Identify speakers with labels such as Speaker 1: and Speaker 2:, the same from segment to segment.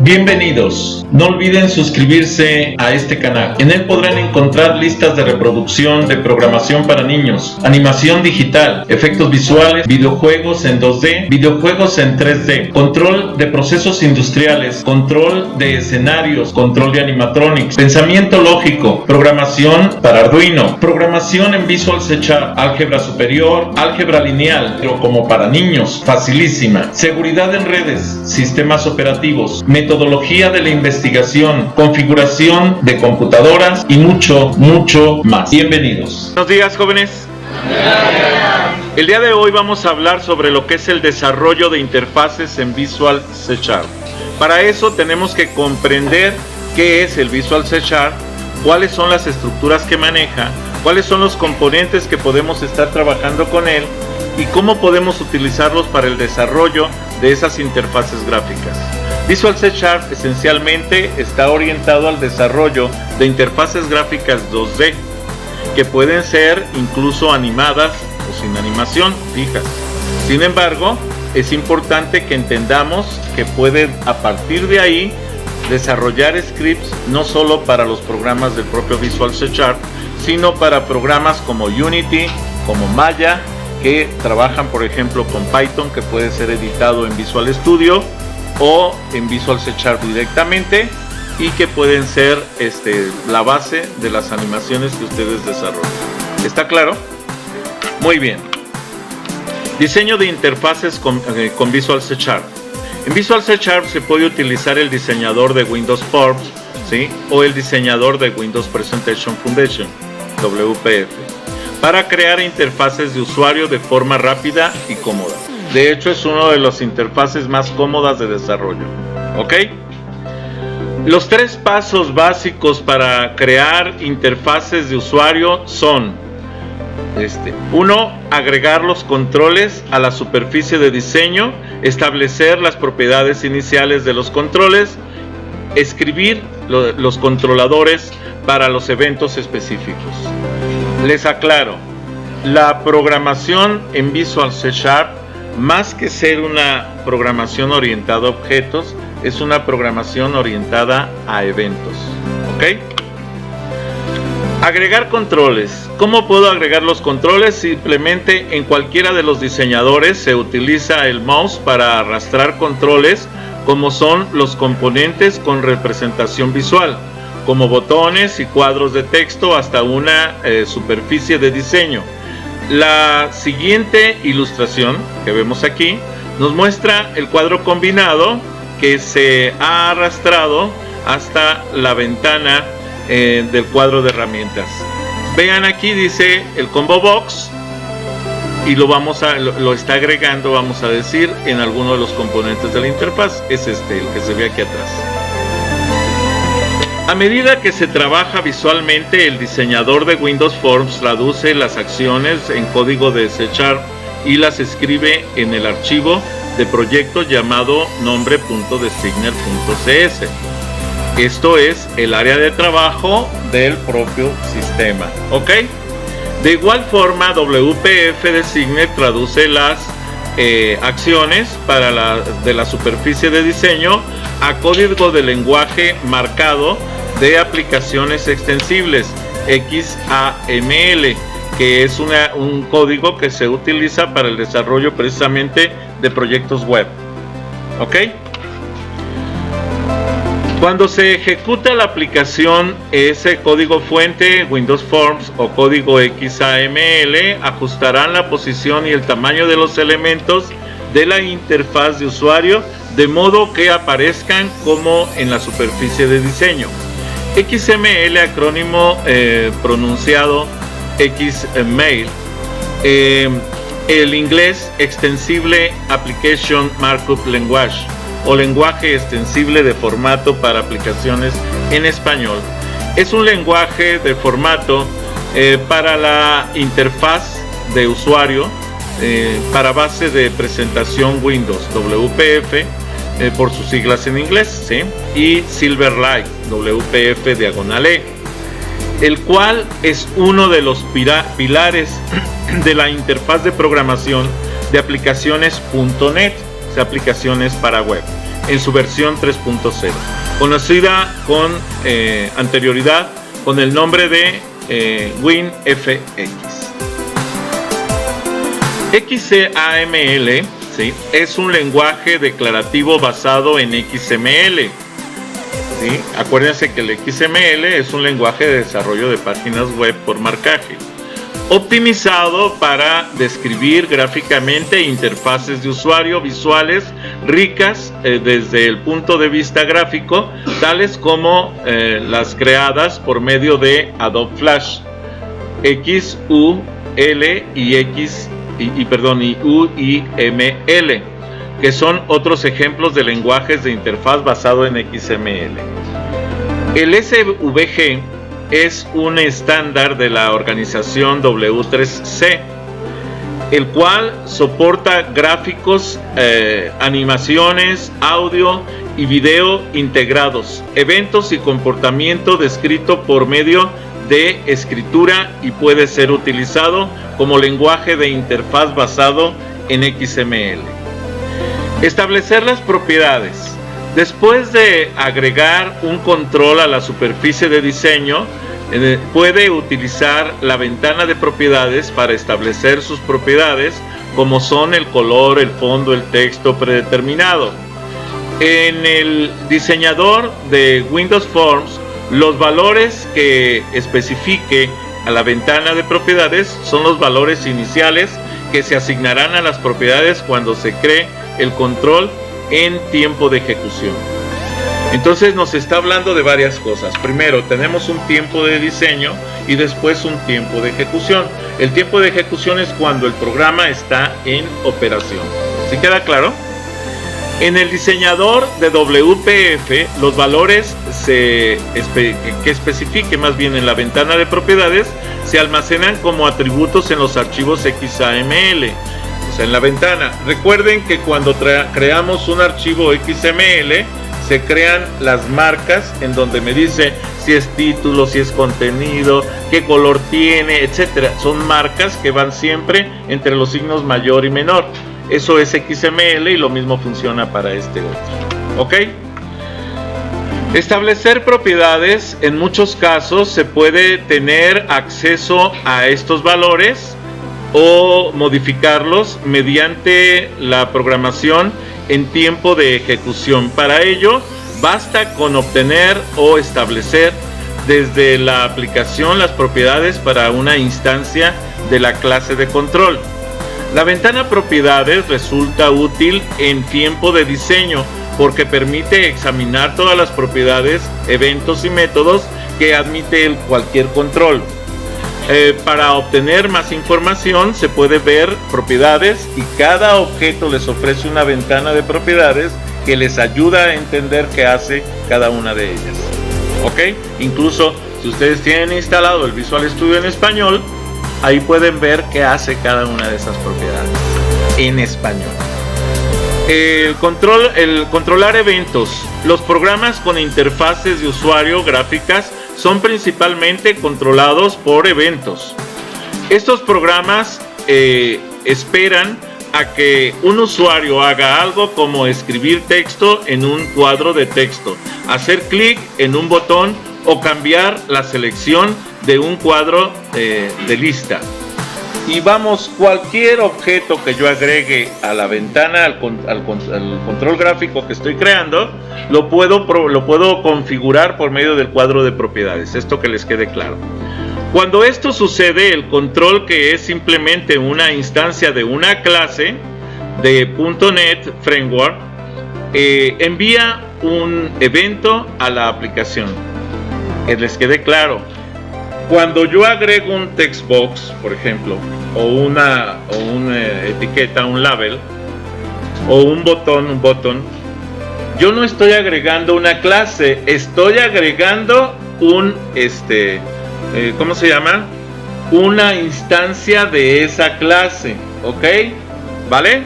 Speaker 1: Bienvenidos. No olviden suscribirse a este canal. En él podrán encontrar listas de reproducción de programación para niños, animación digital, efectos visuales, videojuegos en 2D, videojuegos en 3D, control de procesos industriales, control de escenarios, control de animatronics, pensamiento lógico, programación para Arduino, programación en Visual C#, álgebra superior, álgebra lineal, pero como para niños, facilísima, seguridad en redes, sistemas operativos, metodología de la investigación, configuración de computadoras y mucho más. Bienvenidos.
Speaker 2: Buenos días, jóvenes. El día de hoy vamos a hablar sobre lo que es el desarrollo de interfaces en Visual C#. Para eso tenemos que comprender qué es el Visual C#, cuáles son las estructuras que maneja, cuáles son los componentes que podemos estar trabajando con él y cómo podemos utilizarlos para el desarrollo de esas interfaces gráficas. Visual C# esencialmente está orientado al desarrollo de interfaces gráficas 2D, que pueden ser incluso animadas o sin animación fijas. Sin embargo, es importante que entendamos que pueden a partir de ahí desarrollar scripts no solo para los programas del propio Visual C#, sino para programas como Unity, como Maya, que trabajan por ejemplo con Python, que puede ser editado en Visual Studio o en Visual C# directamente, y que pueden ser la base de las animaciones que ustedes desarrollan. ¿Está claro? Muy bien. Diseño de interfaces con Visual C#. En Visual C# se puede utilizar el diseñador de Windows Forms, ¿sí? O el diseñador de Windows Presentation Foundation, WPF, para crear interfaces de usuario de forma rápida y cómoda. De hecho, es una de las interfaces más cómodas de desarrollo. ¿Ok? Los tres pasos básicos para crear interfaces de usuario son: 1. Agregar los controles a la superficie de diseño, establecer las propiedades iniciales de los controles, escribir los controladores para los eventos específicos. Les aclaro, la programación en Visual C#, más que ser una programación orientada a objetos, es una programación orientada a eventos. ¿Ok? Agregar controles. ¿Cómo puedo agregar los controles? Simplemente en cualquiera de los diseñadores se utiliza el mouse para arrastrar controles, como son los componentes con representación visual, como botones y cuadros de texto, hasta una superficie de diseño. La siguiente ilustración que vemos aquí nos muestra el cuadro combinado que se ha arrastrado hasta la ventana del cuadro de herramientas. Vean, aquí dice el combo box y lo está agregando, vamos a decir, en alguno de los componentes de la interfaz. Es el que se ve aquí atrás. A medida que se trabaja visualmente, el diseñador de Windows Forms traduce las acciones en código de C# y las escribe en el archivo de proyecto llamado nombre.designer.cs. Esto es el área de trabajo del propio sistema. ¿Ok? De igual forma, WPF Designer traduce las acciones de la superficie de diseño a código de lenguaje marcado de aplicaciones extensibles, XAML, que es un código que se utiliza para el desarrollo precisamente de proyectos web. ¿Ok? Cuando se ejecuta la aplicación, ese código fuente, Windows Forms o código XAML, ajustarán la posición y el tamaño de los elementos de la interfaz de usuario, de modo que aparezcan como en la superficie de diseño. XML, acrónimo pronunciado XML, el inglés Extensible Application Markup Language, o lenguaje extensible de formato para aplicaciones en español. Es un lenguaje de formato para la interfaz de usuario para base de presentación Windows, WPF, por sus siglas en inglés, ¿sí? Y Silverlight, WPF-E, el cual es uno de los pilares de la interfaz de programación de aplicaciones .NET, aplicaciones para web. en su versión 3.0, conocida con anterioridad con el nombre de WinFX. XAML, ¿sí?, es un lenguaje declarativo basado en XML. ¿Sí? Acuérdense que el XML es un lenguaje de desarrollo de páginas web por marcaje, optimizado para describir gráficamente interfaces de usuario visuales ricas desde el punto de vista gráfico, tales como las creadas por medio de Adobe Flash, XUL y UIML, que son otros ejemplos de lenguajes de interfaz basado en XML. El SVG es un estándar de la organización W3C, el cual soporta gráficos, animaciones, audio y video integrados, eventos y comportamiento descrito por medio de escritura, y puede ser utilizado como lenguaje de interfaz basado en XML. Establecer las propiedades. Después de agregar un control a la superficie de diseño, puede utilizar la ventana de propiedades para establecer sus propiedades, como son el color, el fondo, el texto predeterminado. En el diseñador de Windows Forms, los valores que especifique a la ventana de propiedades son los valores iniciales que se asignarán a las propiedades cuando se cree el control en tiempo de ejecución. Entonces nos está hablando de varias cosas. Primero, tenemos un tiempo de diseño y después un tiempo de ejecución. El tiempo de ejecución es cuando el programa está en operación. ¿Sí queda claro? En el diseñador de WPF, los valores que especifique más bien en la ventana de propiedades se almacenan como atributos en los archivos XAML. O sea, en la ventana. Recuerden que cuando creamos un archivo XML, se crean las marcas en donde me dice si es título, si es contenido, qué color tiene, etcétera. Son marcas que van siempre entre los signos mayor y menor. Eso es XML y lo mismo funciona para este otro. ¿Ok? Establecer propiedades. En muchos casos se puede tener acceso a estos valores o modificarlos mediante la programación en tiempo de ejecución. Para ello, basta con obtener o establecer desde la aplicación las propiedades para una instancia de la clase de control. La ventana propiedades resulta útil en tiempo de diseño porque permite examinar todas las propiedades, eventos y métodos que admite cualquier control. Para obtener más información se puede ver propiedades y cada objeto les ofrece una ventana de propiedades que les ayuda a entender qué hace cada una de ellas. ¿Ok? Incluso si ustedes tienen instalado el Visual Studio en español, ahí pueden ver qué hace cada una de esas propiedades en español. El controlar eventos. Los programas con interfaces de usuario gráficas son principalmente controlados por eventos. Estos programas esperan a que un usuario haga algo como escribir texto en un cuadro de texto, hacer clic en un botón o cambiar la selección de un cuadro de lista. Y vamos, cualquier objeto que yo agregue a la ventana, al control gráfico que estoy creando, lo puedo configurar por medio del cuadro de propiedades. Esto que les quede claro. Cuando esto sucede, el control, que es simplemente una instancia de una clase de .NET Framework, envía un evento a la aplicación. Que les quede claro. Cuando yo agrego un text box, por ejemplo, o una etiqueta, un label, o un botón, yo no estoy agregando una clase, estoy agregando ¿cómo se llama? Una instancia de esa clase, ¿ok? ¿Vale?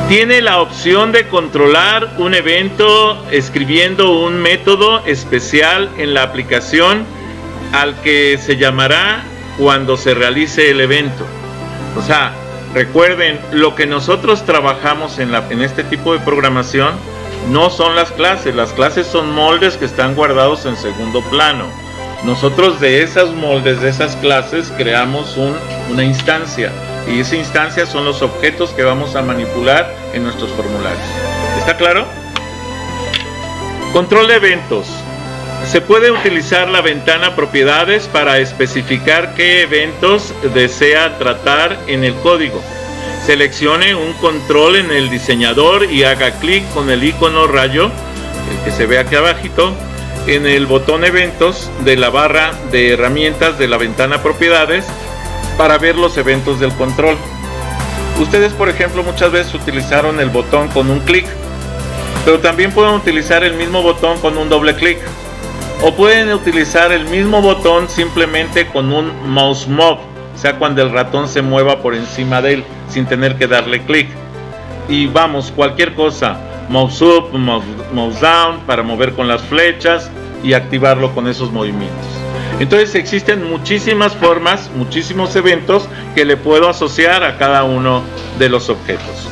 Speaker 2: Tiene la opción de controlar un evento escribiendo un método especial en la aplicación al que se llamará cuando se realice el evento. O sea, Recuerden, lo que nosotros trabajamos en este tipo de programación no son las clases son moldes que están guardados en segundo plano. Nosotros de esas moldes, de esas clases, creamos una instancia, y esa instancia son los objetos que vamos a manipular en nuestros formularios. ¿Está claro? Control de eventos. Se puede utilizar la ventana propiedades para especificar qué eventos desea tratar en el código. Seleccione un control en el diseñador y haga clic con el icono rayo, el que se ve aquí abajito, en el botón eventos de la barra de herramientas de la ventana propiedades para ver los eventos del control. Ustedes, por ejemplo, muchas veces utilizaron el botón con un clic, pero también pueden utilizar el mismo botón con un doble clic, o pueden utilizar el mismo botón simplemente con un mouse move, o sea, cuando el ratón se mueva por encima de él sin tener que darle clic. Y vamos, cualquier cosa, mouse up, mouse down, para mover con las flechas y activarlo con esos movimientos. Entonces existen muchísimas formas, muchísimos eventos que le puedo asociar a cada uno de los objetos.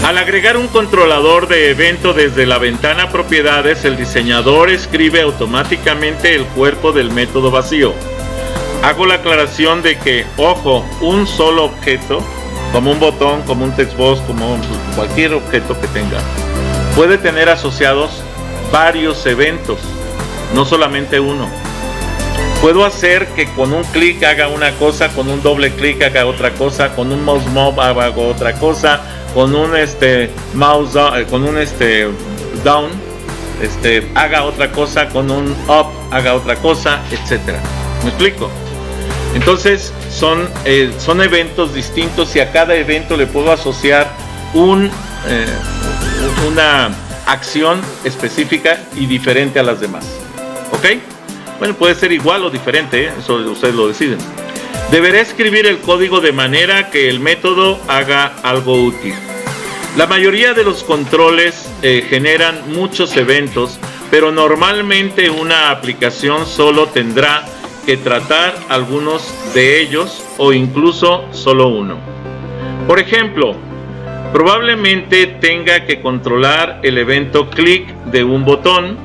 Speaker 2: Al agregar un controlador de evento desde la ventana propiedades, el diseñador escribe automáticamente el cuerpo del método vacío. Hago la aclaración de que, ojo, un solo objeto, como un botón, como un textbox, como cualquier objeto que tenga, puede tener asociados varios eventos, no solamente uno. Puedo hacer que con un clic haga una cosa, con un doble clic haga otra cosa, con un mouse move haga otra cosa, con un mouse con un down haga otra cosa, con un up haga otra cosa, etcétera. ¿Me explico? Entonces son eventos distintos y a cada evento le puedo asociar una acción específica y diferente a las demás. ¿Ok? Bueno, puede ser igual o diferente, eso ustedes lo deciden. Deberé escribir el código de manera que el método haga algo útil. La mayoría de los controles generan muchos eventos, pero normalmente una aplicación solo tendrá que tratar algunos de ellos o incluso solo uno. Por ejemplo, probablemente tenga que controlar el evento clic de un botón,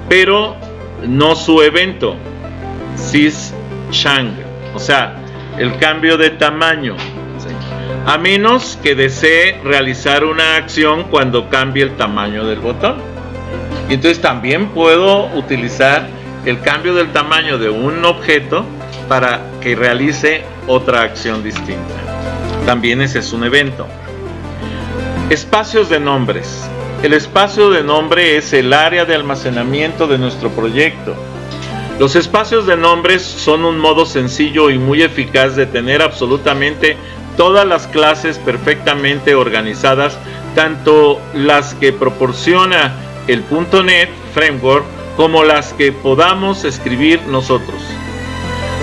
Speaker 2: pero no su evento, sys-chang, o sea, el cambio de tamaño, ¿sí? A menos que desee realizar una acción cuando cambie el tamaño del botón. Y entonces también puedo utilizar el cambio del tamaño de un objeto para que realice otra acción distinta. También ese es un evento. Espacios de nombres. El espacio de nombre es el área de almacenamiento de nuestro proyecto. Los espacios de nombres son un modo sencillo y muy eficaz de tener absolutamente todas las clases perfectamente organizadas, tanto las que proporciona el .NET Framework como las que podamos escribir nosotros.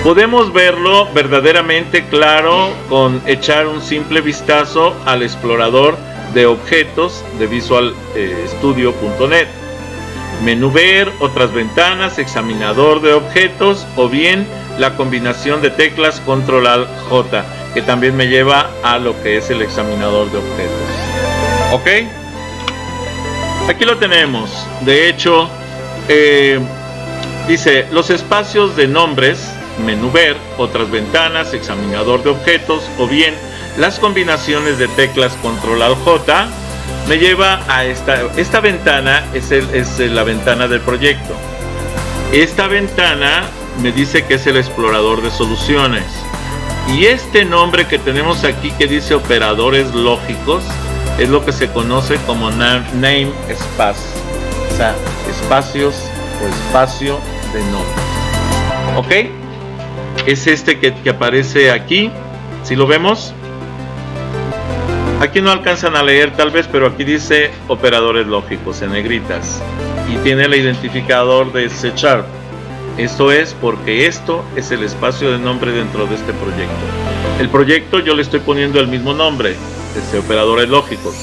Speaker 2: Podemos verlo verdaderamente claro con echar un simple vistazo al explorador de objetos de Visual Studio.net. Menú ver, otras ventanas, examinador de objetos o bien la combinación de teclas Control Alt J, que también me lleva a lo que es el examinador de objetos. ¿Ok? Aquí lo tenemos. De hecho, dice los espacios de nombres, menú ver, otras ventanas, examinador de objetos o bien las combinaciones de teclas Control Alt J me lleva a esta ventana. Es la ventana del proyecto. Esta ventana me dice que es el explorador de soluciones, y este nombre que tenemos aquí que dice operadores lógicos es lo que se conoce como name space, o sea, espacios o espacio de nombre. ¿Ok? Es este que aparece aquí. ¿Sí lo vemos? Aquí no alcanzan a leer tal vez, pero aquí dice operadores lógicos en negritas y tiene el identificador de C#. Esto es porque esto es el espacio de nombre dentro de este proyecto. El proyecto yo le estoy poniendo el mismo nombre, operadores lógicos,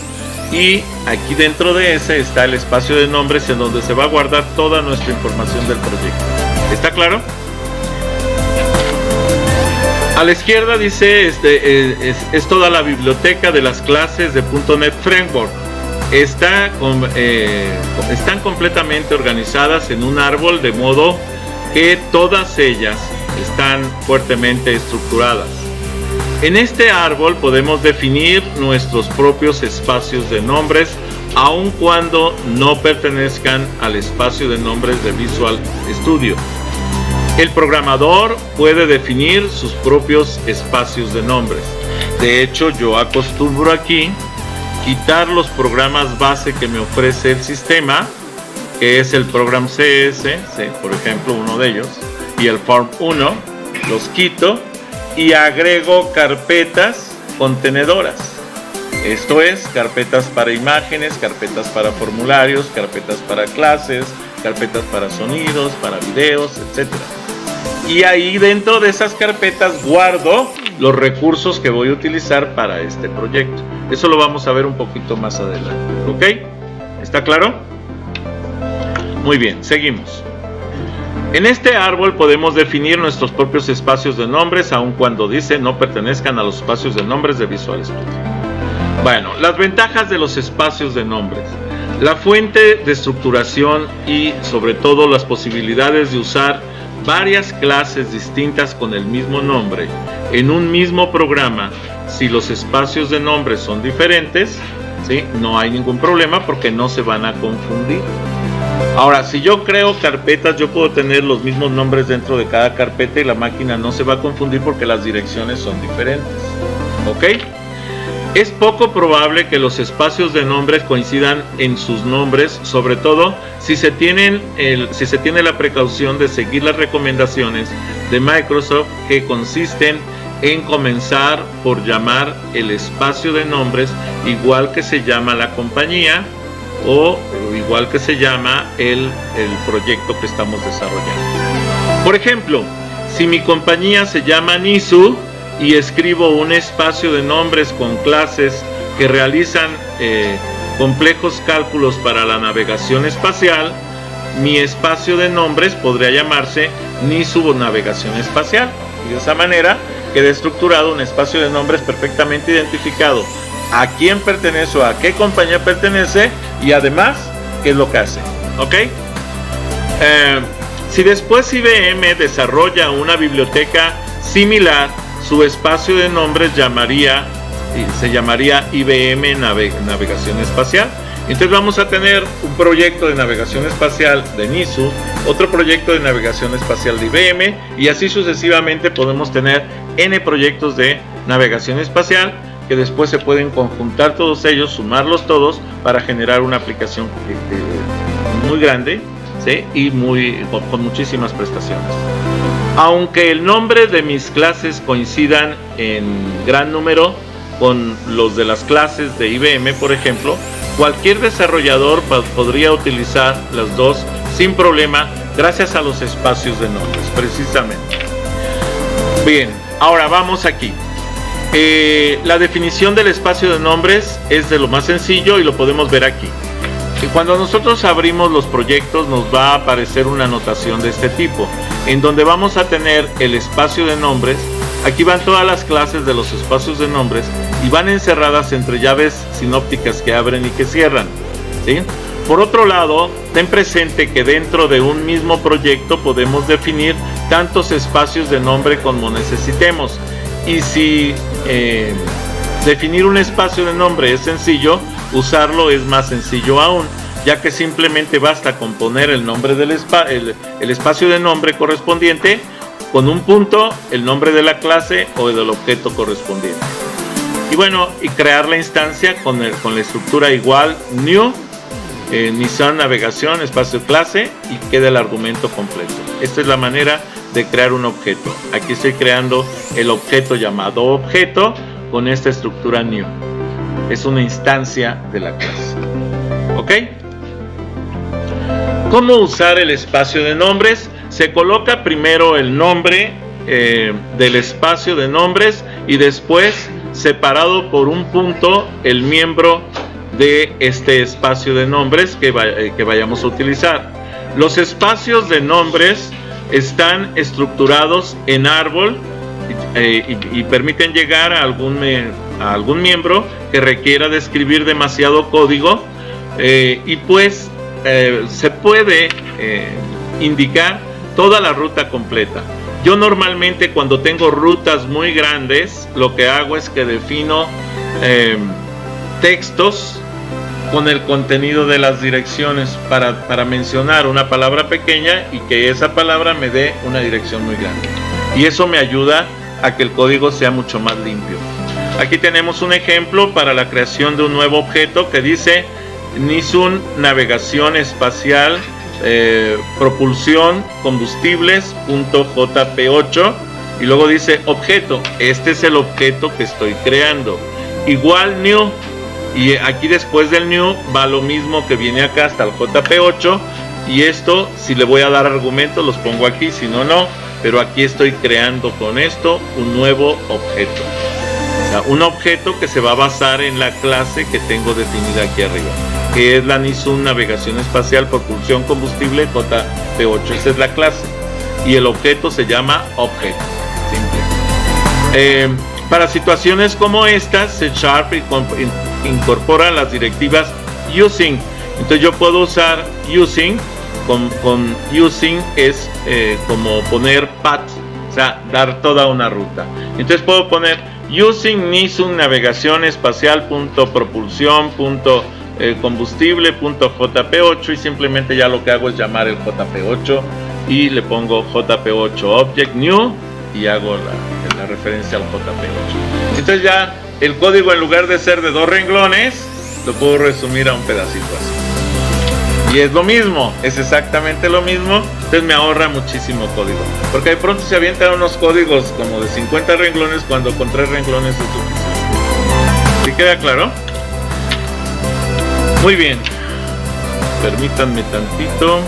Speaker 2: y aquí dentro de ese está el espacio de nombres en donde se va a guardar toda nuestra información del proyecto. ¿Está claro? A la izquierda dice, es toda la biblioteca de las clases de .NET Framework. Están completamente organizadas en un árbol, de modo que todas ellas están fuertemente estructuradas. En este árbol podemos definir nuestros propios espacios de nombres, aun cuando no pertenezcan al espacio de nombres de Visual Studio. El programador puede definir sus propios espacios de nombres. De hecho, yo acostumbro aquí quitar los programas base que me ofrece el sistema, que es el Program CS, por ejemplo, uno de ellos, y el Form 1, los quito y agrego carpetas contenedoras. Esto es, carpetas para imágenes, carpetas para formularios, carpetas para clases, carpetas para sonidos, para videos, etc. Y ahí dentro de esas carpetas guardo los recursos que voy a utilizar para este proyecto. Eso lo vamos a ver un poquito más adelante. ¿Ok? ¿Está claro? Muy bien, seguimos. En este árbol podemos definir nuestros propios espacios de nombres, aun cuando dice no pertenezcan a los espacios de nombres de Visual Studio. Bueno, las ventajas de los espacios de nombres. La fuente de estructuración y sobre todo las posibilidades de usar varias clases distintas con el mismo nombre en un mismo programa. Si los espacios de nombres son diferentes, ¿sí?, no hay ningún problema porque no se van a confundir. Ahora, si yo creo carpetas, yo puedo tener los mismos nombres dentro de cada carpeta y la máquina no se va a confundir porque las direcciones son diferentes. ¿Ok? Es poco probable que los espacios de nombres coincidan en sus nombres, sobre todo si se tiene la precaución de seguir las recomendaciones de Microsoft, que consisten en comenzar por llamar el espacio de nombres igual que se llama la compañía o igual que se llama el proyecto que estamos desarrollando. Por ejemplo, si mi compañía se llama NISU y escribo un espacio de nombres con clases que realizan complejos cálculos para la navegación espacial, mi espacio de nombres podría llamarse NISU Navegación Espacial. Y de esa manera queda estructurado un espacio de nombres perfectamente identificado a quién pertenece o a qué compañía pertenece y además qué es lo que hace. ¿Ok? Si después IBM desarrolla una biblioteca similar, su espacio de nombres se llamaría IBM Navegación Espacial. Entonces vamos a tener un proyecto de navegación espacial de NISU, otro proyecto de navegación espacial de IBM, y así sucesivamente podemos tener N proyectos de navegación espacial que después se pueden conjuntar todos ellos, sumarlos todos para generar una aplicación muy grande, ¿sí?, y con muchísimas prestaciones. Aunque el nombre de mis clases coincidan en gran número con los de las clases de IBM, por ejemplo, cualquier desarrollador podría utilizar las dos sin problema gracias a los espacios de nombres, precisamente. Bien, ahora vamos aquí. La definición del espacio de nombres es de lo más sencillo y lo podemos ver aquí. Cuando nosotros abrimos los proyectos nos va a aparecer una anotación de este tipo, en donde vamos a tener el espacio de nombres. Aquí van todas las clases de los espacios de nombres y van encerradas entre llaves sinópticas que abren y que cierran, ¿sí? Por otro lado, ten presente que dentro de un mismo proyecto podemos definir tantos espacios de nombre como necesitemos. Y si definir un espacio de nombre es sencillo, usarlo es más sencillo aún, ya que simplemente basta con poner el nombre del el espacio de nombre correspondiente con un punto, el nombre de la clase o del objeto correspondiente. Y bueno, y crear la instancia con la estructura igual new Nissan Navegación espacio clase y queda el argumento completo. Esta es la manera de crear un objeto. Aquí estoy creando el objeto llamado objeto con esta estructura new. Es una instancia de la clase. ¿Ok? ¿Cómo usar el espacio de nombres? Se coloca primero el nombre del espacio de nombres y después, separado por un punto, el miembro de este espacio de nombres que vayamos a utilizar. Los espacios de nombres están estructurados en árbol y permiten llegar a algún miembro que requiera de escribir demasiado código, y pues se puede indicar toda la ruta completa. Yo normalmente, cuando tengo rutas muy grandes, lo que hago es que defino textos con el contenido de las direcciones para mencionar una palabra pequeña y que esa palabra me dé una dirección muy grande, y eso me ayuda a que el código sea mucho más limpio. Aquí tenemos un ejemplo para la creación de un nuevo objeto que dice Nisun navegación espacial propulsión combustibles.jp8, y luego dice objeto. Este es el objeto que estoy creando, igual new, y aquí después del new va lo mismo que viene acá hasta el JP8, y esto, si le voy a dar argumentos, los pongo aquí, si no, no, pero aquí estoy creando con esto un nuevo objeto, o sea, un objeto que se va a basar en la clase que tengo definida aquí arriba, que es la Nisun navegación espacial propulsión combustible JP8. Esa es la clase, y el objeto se llama objeto, simple. Para situaciones como estas, C# incorpora las directivas using. Entonces yo puedo usar using, con using es como poner path, o sea, dar toda una ruta. Entonces puedo poner using Nisun navegación espacial propulsión combustible.jp8, y simplemente ya lo que hago es llamar el JP8 y le pongo JP8 object new y hago la referencia al JP8. Entonces ya el código, en lugar de ser de 2 renglones, lo puedo resumir a un pedacito así, y es lo mismo, es exactamente lo mismo. Entonces me ahorra muchísimo código, porque de pronto se avientan unos códigos como de 50 renglones cuando con 3 renglones es suficiente. ¿Sí queda claro? Muy bien, permítanme tantito.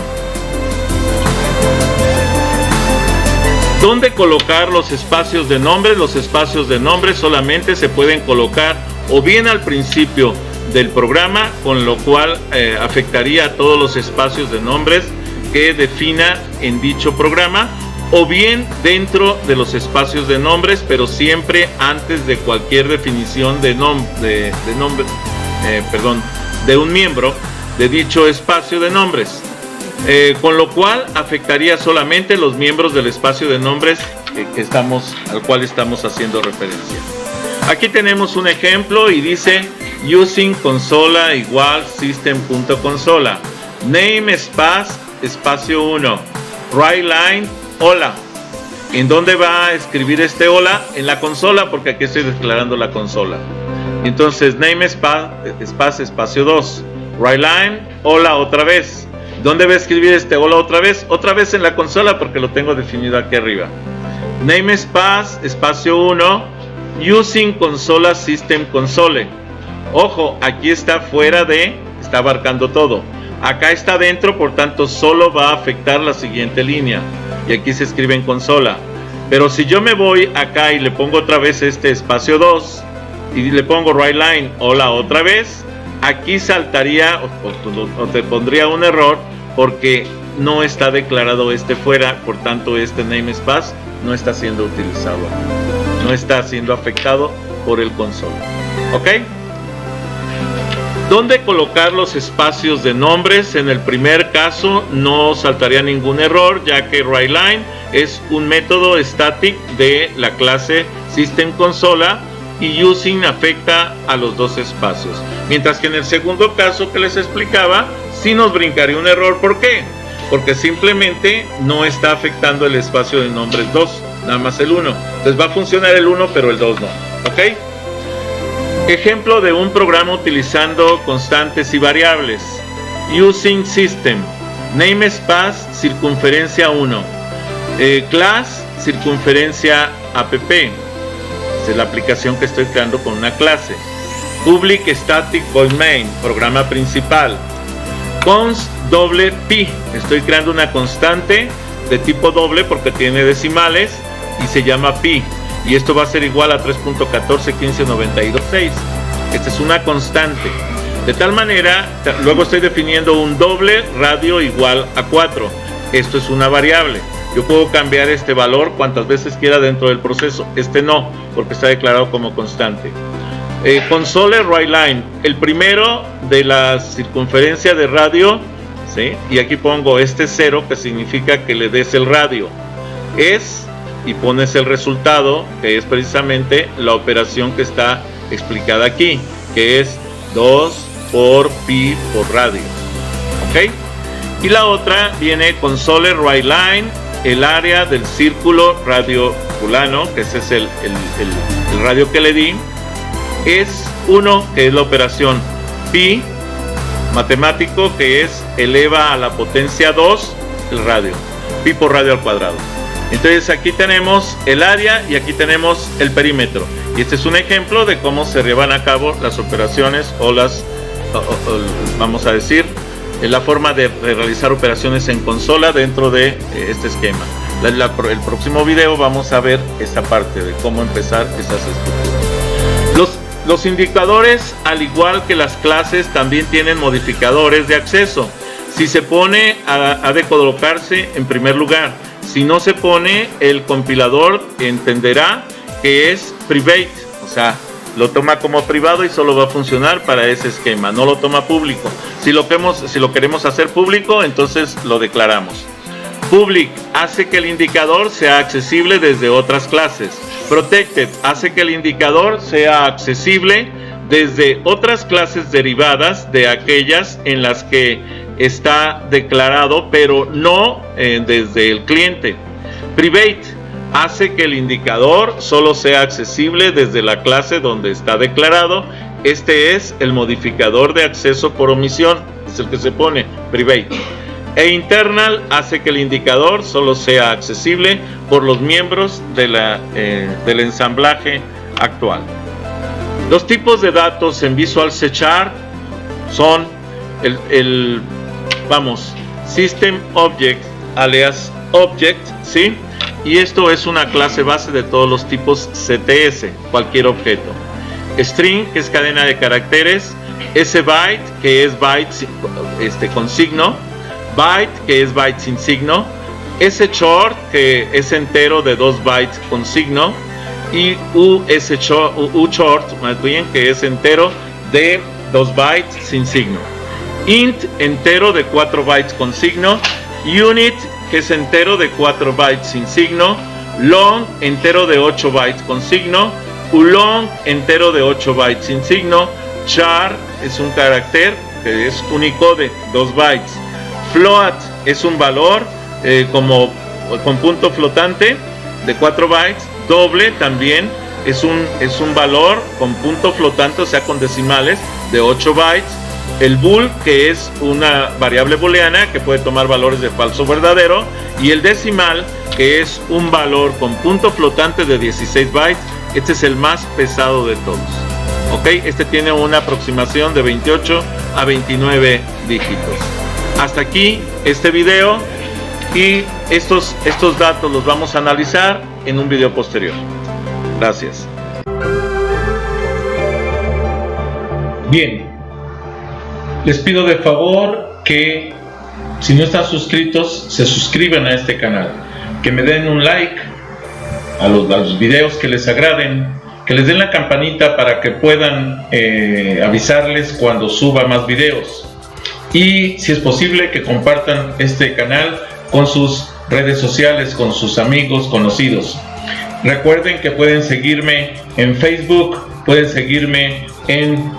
Speaker 2: ¿Dónde colocar los espacios de nombres? Los espacios de nombres solamente se pueden colocar o bien al principio del programa, con lo cual afectaría a todos los espacios de nombres que defina en dicho programa, o bien dentro de los espacios de nombres, pero siempre antes de cualquier definición de un miembro de dicho espacio de nombres, con lo cual afectaría solamente los miembros del espacio de nombres al cual estamos haciendo referencia. Aquí tenemos un ejemplo y dice using consola igual system.consola, name espacio 1, write line hola. ¿En dónde va a escribir este hola? En la consola, porque aquí estoy declarando la consola. Entonces name espacio 2, write line hola otra vez. ¿Dónde va a escribir este hola otra vez? Otra vez en la consola, porque lo tengo definido aquí arriba. Name espacio 1, using consola system console. Ojo, aquí está fuera está abarcando todo. Acá está dentro, por tanto solo va a afectar la siguiente línea, y aquí se escribe en consola. Pero si yo me voy acá y le pongo otra vez este espacio 2 y le pongo write line hola otra vez, aquí saltaría o te pondría un error, porque no está declarado fuera, por tanto este namespace no está siendo utilizado, no está siendo afectado por el console. ¿Ok? ¿Dónde colocar los espacios de nombres? En el primer caso no saltaría ningún error, ya que writeLine es un método static de la clase system_consola y using afecta a los dos espacios. Mientras que en el segundo caso que les explicaba, sí nos brincaría un error. ¿Por qué? Porque simplemente no está afectando el espacio de nombres 2, nada más el 1. Entonces va a funcionar el 1, pero el 2 no. ¿Ok? Ejemplo de un programa utilizando constantes y variables. Using system, namespace, circunferencia 1, class, circunferencia app. Es la aplicación que estoy creando con una clase. Public static void main, programa principal. Const doble pi, estoy creando una constante de tipo doble porque tiene decimales y se llama pi. Y esto va a ser igual a 3.141592.6. Esta es una constante. De tal manera, luego estoy definiendo un doble radio igual a 4. Esto es una variable. Yo puedo cambiar este valor cuantas veces quiera dentro del proceso. Este no, porque está declarado como constante. Console write line, el primero de la circunferencia de radio, ¿sí? Y aquí pongo este 0, que significa que le des el radio. Y pones el resultado, que es precisamente la operación que está explicada aquí, que es 2 por pi por radio. ¿Ok? Y la otra viene console write line, el área del círculo radio fulano, que ese es el radio que le di, es 1, que es la operación pi matemático, que es eleva a la potencia 2 el radio, pi por radio al cuadrado. Entonces aquí tenemos el área y aquí tenemos el perímetro, y este es un ejemplo de cómo se llevan a cabo las operaciones vamos a decir, la forma de realizar operaciones en consola dentro de este esquema. El próximo video vamos a ver esta parte de cómo empezar estas estructuras. Los indicadores, al igual que las clases, también tienen modificadores de acceso. Si se pone, ha de colocarse en primer lugar. Si no se pone, el compilador entenderá que es private, o sea, lo toma como privado y solo va a funcionar para ese esquema, no lo toma público. Si lo queremos hacer público, entonces lo declaramos. Public hace que el indicador sea accesible desde otras clases. Protected hace que el indicador sea accesible desde otras clases derivadas de aquellas en las que está declarado, pero no desde el cliente. Private hace que el indicador solo sea accesible desde la clase donde está declarado. Este es el modificador de acceso por omisión, es el que se pone private. E internal hace que el indicador solo sea accesible por los miembros de del ensamblaje actual. Los tipos de datos en Visual C# son System Object alias Object, ¿sí? Y esto es una clase base de todos los tipos CTS, cualquier objeto. String, que es cadena de caracteres. SByte, que es byte con signo. Byte, que es byte sin signo. short, que es entero de 2 bytes con signo. Y short, más bien, que es entero de 2 bytes sin signo. Int, entero de 4 bytes con signo. Unit, que es entero de 4 bytes sin signo. Long, entero de 8 bytes con signo. Ulong, entero de 8 bytes sin signo. Char es un carácter que es Unicode, 2 bytes. Float es un valor con punto flotante de 4 bytes. Doble también es un valor con punto flotante, o sea con decimales, de 8 bytes. El bool, que es una variable booleana que puede tomar valores de falso o verdadero, y el decimal, que es un valor con punto flotante de 16 bytes. Este es el más pesado de todos. ¿Ok? Este tiene una aproximación de 28 a 29 dígitos. Hasta aquí este video, y estos datos los vamos a analizar en un video posterior. Gracias.
Speaker 1: Bien. Les pido de favor que, si no están suscritos, se suscriban a este canal, que me den un like a los videos que les agraden, que les den la campanita para que puedan avisarles cuando suba más videos, y si es posible que compartan este canal con sus redes sociales, con sus amigos, conocidos. Recuerden que pueden seguirme en Facebook, pueden seguirme en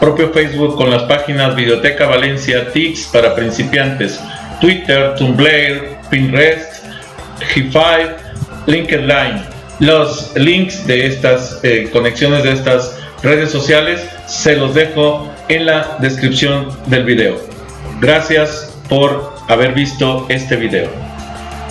Speaker 1: propio Facebook con las páginas Videoteca Valencia, TICS para principiantes, Twitter, Tumblr, Pinterest, G5, LinkedIn. Los links de estas conexiones de estas redes sociales se los dejo en la descripción del video. Gracias por haber visto este video.